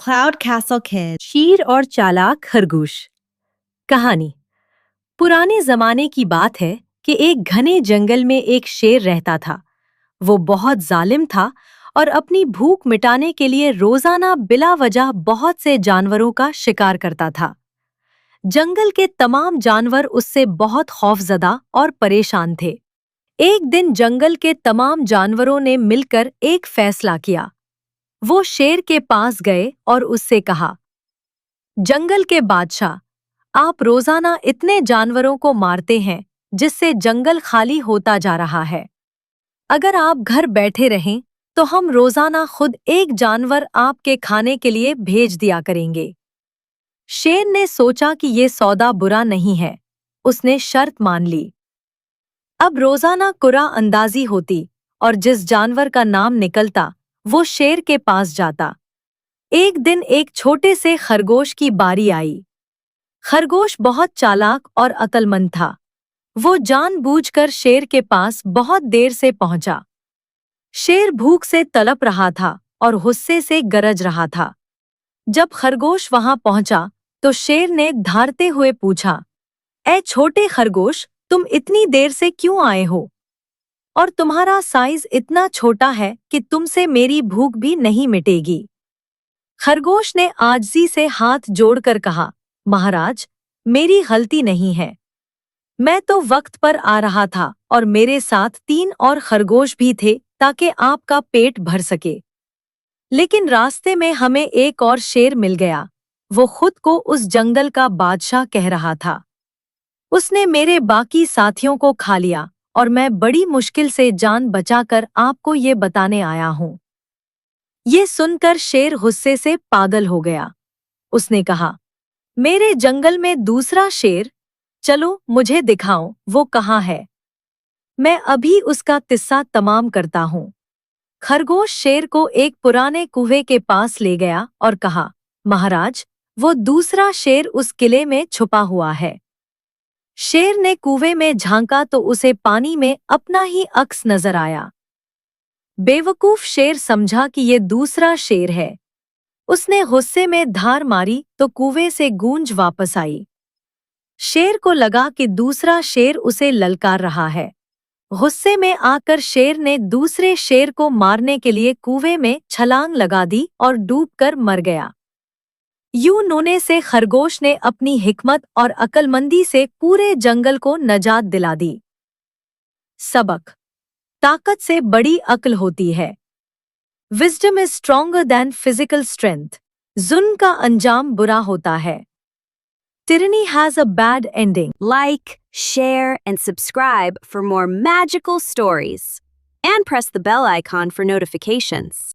Cloud Castle Kid. शीर और चालाक खरगोश। कहानी। पुराने जमाने की बात है कि एक घने जंगल में एक शेर रहता था। वो बहुत जालिम था और अपनी भूख मिटाने के लिए रोजाना बिला वजह बहुत से जानवरों का शिकार करता था। जंगल के तमाम जानवर उससे बहुत खौफजदा और परेशान थे। एक दिन जंगल के तमाम जानवरों ने मिलकर एक फैसला किया। वो शेर के पास गए और उससे कहा, जंगल के बादशाह, आप रोजाना इतने जानवरों को मारते हैं जिससे जंगल खाली होता जा रहा है। अगर आप घर बैठे रहें तो हम रोजाना खुद एक जानवर आपके खाने के लिए भेज दिया करेंगे। शेर ने सोचा कि ये सौदा बुरा नहीं है। उसने शर्त मान ली। अब रोजाना कुरा अंदाजी होती और जिस जानवर का नाम निकलता वो शेर के पास जाता। एक दिन एक छोटे से खरगोश की बारी आई। खरगोश बहुत चालाक और अक्लमंद था। वो जानबूझकर शेर के पास बहुत देर से पहुंचा। शेर भूख से तड़प रहा था और गुस्से से गरज रहा था। जब खरगोश वहां पहुंचा तो शेर ने धारते हुए पूछा, ए छोटे खरगोश, तुम इतनी देर से क्यों आए हो? और तुम्हारा साइज इतना छोटा है कि तुमसे मेरी भूख भी नहीं मिटेगी। खरगोश ने आजिज़ी से हाथ जोड़कर कहा, महाराज, मेरी गलती नहीं है। मैं तो वक्त पर आ रहा था और मेरे साथ 3 और खरगोश भी थे ताकि आपका पेट भर सके। लेकिन रास्ते में हमें एक और शेर मिल गया। वो खुद को उस जंगल का बादशाह कह रहा था। उसने मेरे बाकी साथियों को खा लिया और मैं बड़ी मुश्किल से जान बचाकर आपको ये बताने आया हूँ। ये सुनकर शेर गुस्से से पागल हो गया। उसने कहा, मेरे जंगल में दूसरा शेर? चलो मुझे दिखाओ वो कहाँ है। मैं अभी उसका किस्सा तमाम करता हूँ। खरगोश शेर को एक पुराने कुएं के पास ले गया और कहा, महाराज, वो दूसरा शेर उस किले में छुपा हुआ है। शेर ने कुएं में झांका तो उसे पानी में अपना ही अक्स नजर आया। बेवकूफ शेर समझा कि ये दूसरा शेर है। उसने गुस्से में धार मारी तो कुएं से गूंज वापस आई। शेर को लगा कि दूसरा शेर उसे ललकार रहा है। गुस्से में आकर शेर ने दूसरे शेर को मारने के लिए कुएं में छलांग लगा दी और डूबकर मर गया। यूं होने से खरगोश ने अपनी हिकमत और अक्लमंदी से पूरे जंगल को नजात दिला दी। सबक। ताकत से बड़ी अक्ल होती है। Wisdom is stronger than physical strength. जुल्म का अंजाम बुरा होता है। Tyranny has a bad ending. Like, share, and subscribe for more magical stories. And press the bell icon for notifications.